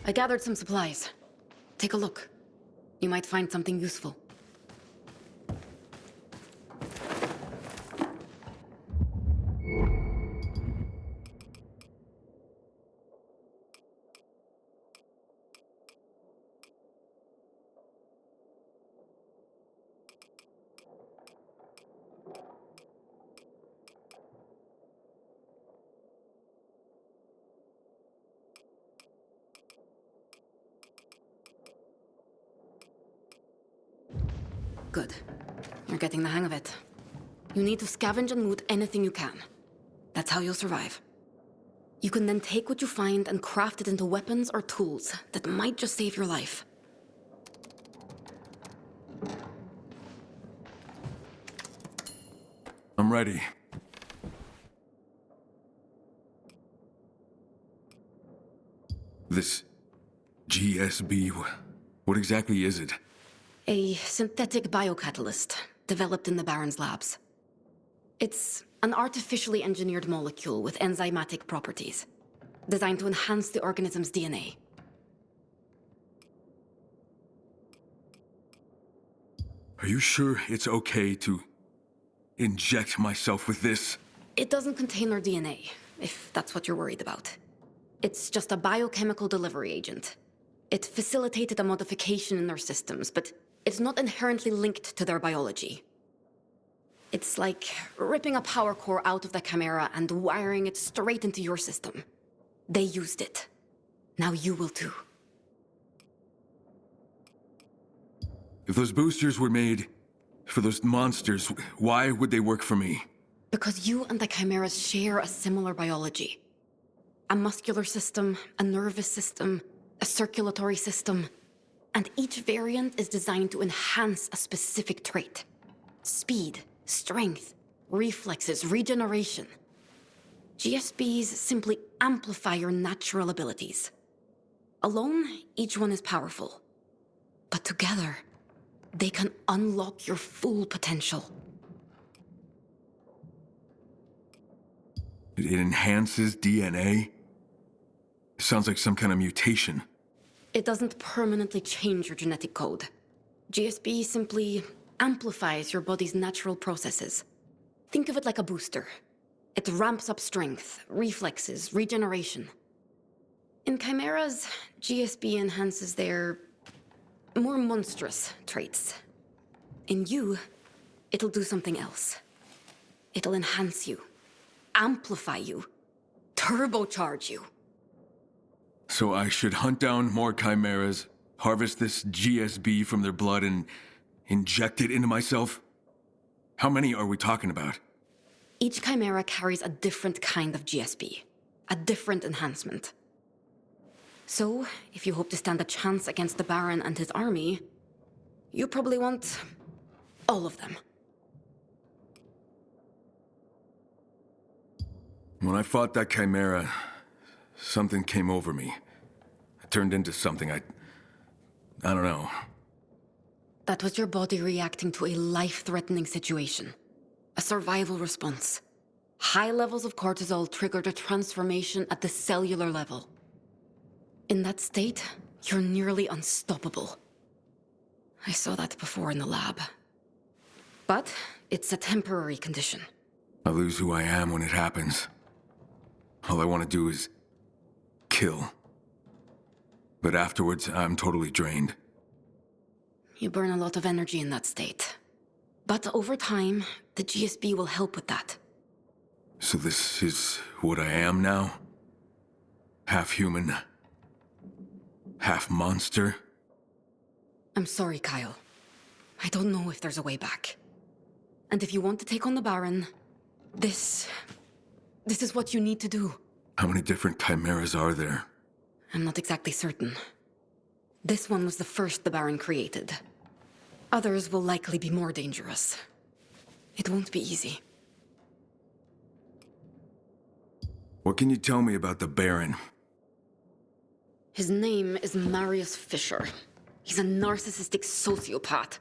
I gathered some supplies. Take a look. You might find something useful. Good. You're getting the hang of it. You need to scavenge and loot anything you can. That's how you'll survive. You can then take what you find and craft it into weapons or tools that might just save your life. I'm ready. This GSB, what exactly is it? A synthetic biocatalyst, developed in the Baron's labs. It's an artificially engineered molecule with enzymatic properties, designed to enhance the organism's DNA. Are you sure it's okay to inject myself with this? It doesn't contain our DNA, if that's what you're worried about. It's just a biochemical delivery agent. It facilitated a modification in their systems, but it's not inherently linked to their biology. It's like ripping a power core out of the Chimera and wiring it straight into your system. They used it. Now you will too. If those boosters were made for those monsters, why would they work for me? Because you and the Chimeras share a similar biology. A muscular system, a nervous system, a circulatory system. And each variant is designed to enhance a specific trait. Speed, strength, reflexes, regeneration. GSBs simply amplify your natural abilities. Alone, each one is powerful. But together, they can unlock your full potential. It enhances DNA? Sounds like some kind of mutation. It doesn't permanently change your genetic code. GSB simply amplifies your body's natural processes. Think of it like a booster. It ramps up strength, reflexes, regeneration. In Chimeras, GSB enhances their more monstrous traits. In you, it'll do something else. It'll enhance you, amplify you, turbocharge you. So I should hunt down more chimeras, harvest this GSB from their blood, and inject it into myself? How many are we talking about? Each chimera carries a different kind of GSB, a different enhancement. So, if you hope to stand a chance against the Baron and his army, you probably want all of them. When I fought that chimera, something came over me. It turned into something I don't know. That was your body reacting to a life-threatening situation. A survival response. High levels of cortisol triggered a transformation at the cellular level. In that state, you're nearly unstoppable. I saw that before in the lab. But it's a temporary condition. I lose who I am when it happens. All I want to do is kill. But afterwards, I'm totally drained. You burn a lot of energy in that state. But over time, the GSB will help with that. So this is what I am now? Half human, half monster? I'm sorry, Kyle. I don't know if there's a way back. And if you want to take on the Baron, this is what you need to do. How many different chimeras are there? I'm not exactly certain. This one was the first the Baron created. Others will likely be more dangerous. It won't be easy. What can you tell me about the Baron? His name is Marius Fisher. He's a narcissistic sociopath,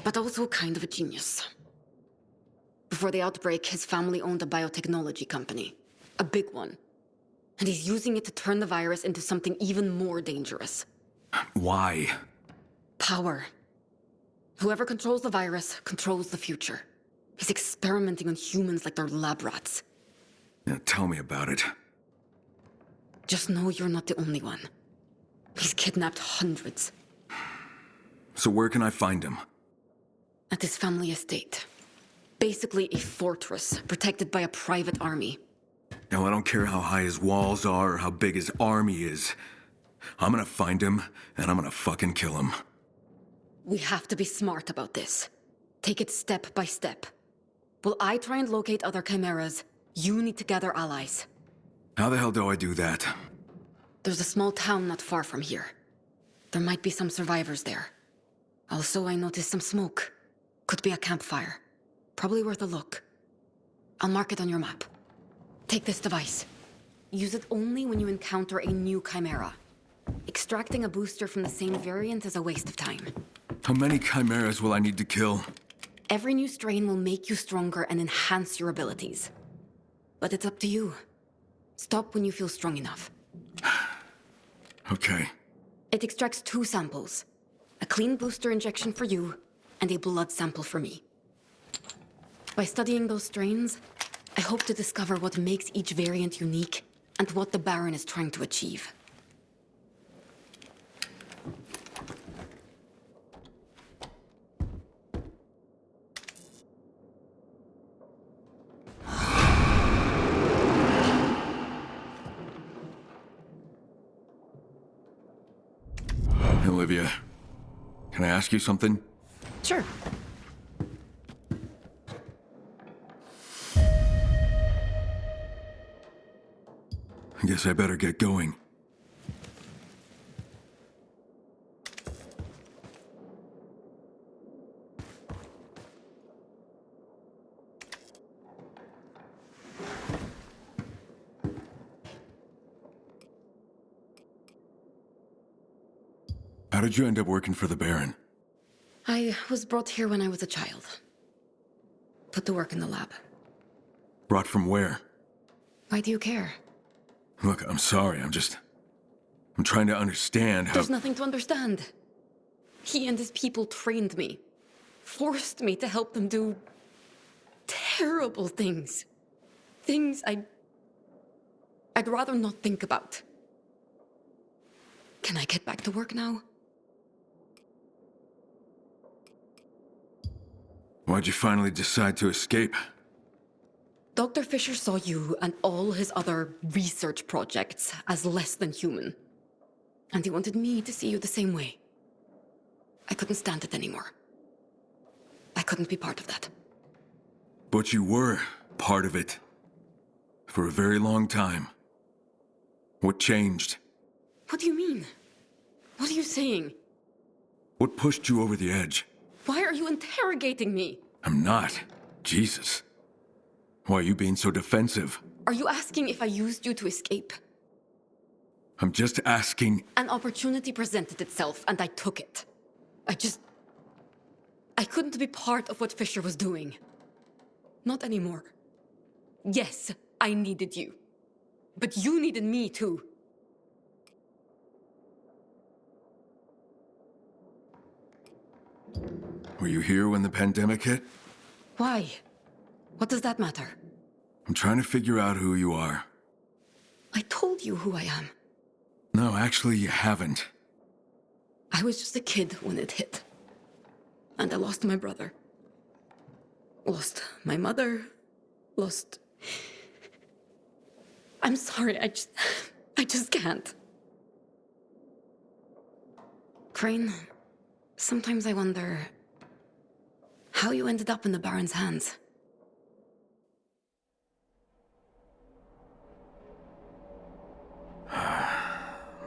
but also kind of a genius. Before the outbreak, his family owned a biotechnology company. A big one. And he's using it to turn the virus into something even more dangerous. Why? Power. Whoever controls the virus controls the future. He's experimenting on humans like they're lab rats. Now, tell me about it. Just know you're not the only one. He's kidnapped hundreds. So where can I find him? At his family estate. Basically a fortress, protected by a private army. Now, I don't care how high his walls are or how big his army is. I'm gonna find him, and I'm gonna fucking kill him. We have to be smart about this. Take it step by step. While I try and locate other chimeras, you need to gather allies. How the hell do I do that? There's a small town not far from here. There might be some survivors there. Also, I noticed some smoke. Could be a campfire. Probably worth a look. I'll mark it on your map. Take this device. Use it only when you encounter a new chimera. Extracting a booster from the same variant is a waste of time. How many chimeras will I need to kill? Every new strain will make you stronger and enhance your abilities. But it's up to you. Stop when you feel strong enough. Okay. It extracts 2 samples. A clean booster injection for you, and a blood sample for me. By studying those strains, I hope to discover what makes each variant unique and what the Baron is trying to achieve. Olivia, can I ask you something? Sure. I guess I better get going. How did you end up working for the Baron? I was brought here when I was a child. Put to work in the lab. Brought from where? Why do you care? Look, I'm sorry, I'm trying to understand how... There's nothing to understand. He and his people trained me. Forced me to help them do... terrible things. Things I'd rather not think about. Can I get back to work now? Why'd you finally decide to escape? Dr. Fisher saw you and all his other research projects as less than human. And he wanted me to see you the same way. I couldn't stand it anymore. I couldn't be part of that. But you were part of it. For a very long time. What changed? What do you mean? What are you saying? What pushed you over the edge? Why are you interrogating me? I'm not. Jesus. Why are you being so defensive? Are you asking if I used you to escape? I'm just asking... An opportunity presented itself, and I took it. I couldn't be part of what Fisher was doing. Not anymore. Yes, I needed you. But you needed me, too. Were you here when the pandemic hit? Why? What does that matter? I'm trying to figure out who you are. I told you who I am. No, actually, you haven't. I was just a kid when it hit. And I lost my brother. Lost my mother. Lost... I'm sorry, I just can't. Crane, sometimes I wonder how you ended up in the Baron's hands.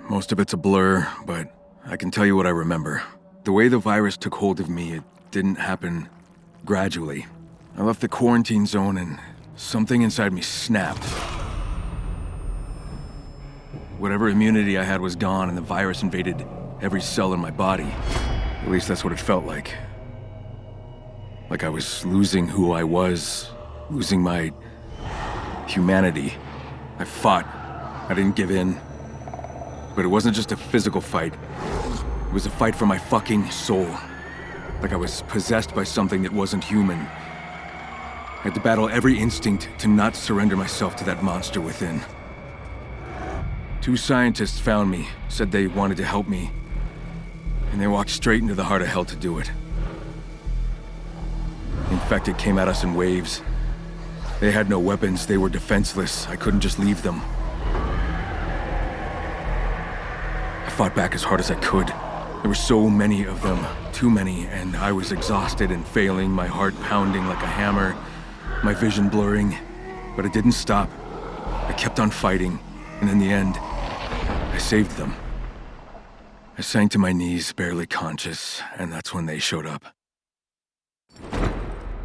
Most of it's a blur, but I can tell you what I remember. The way the virus took hold of me, it didn't happen gradually. I left the quarantine zone and something inside me snapped. Whatever immunity I had was gone and the virus invaded every cell in my body. At least that's what it felt like. Like I was losing who I was, losing my humanity. I fought, I didn't give in. But it wasn't just a physical fight. It was a fight for my fucking soul. Like I was possessed by something that wasn't human. I had to battle every instinct to not surrender myself to that monster within. 2 scientists found me, said they wanted to help me, and they walked straight into the heart of hell to do it. The infected came at us in waves. They had no weapons, they were defenseless. I couldn't just leave them. I fought back as hard as I could. There were so many of them, too many, and I was exhausted and failing, my heart pounding like a hammer, my vision blurring. But it didn't stop. I kept on fighting, and in the end, I saved them. I sank to my knees, barely conscious, and that's when they showed up.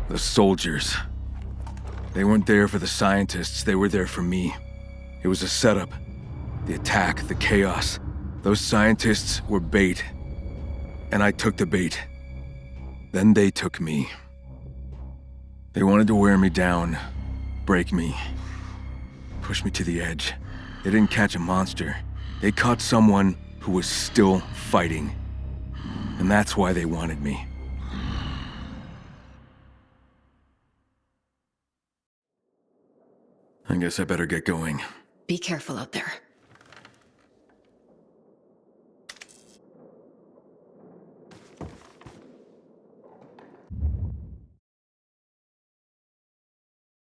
The soldiers. They weren't there for the scientists, they were there for me. It was a setup. The attack, the chaos. Those scientists were bait. And I took the bait. Then they took me. They wanted to wear me down, break me, push me to the edge. They didn't catch a monster. They caught someone who was still fighting. And that's why they wanted me. I guess I better get going. Be careful out there.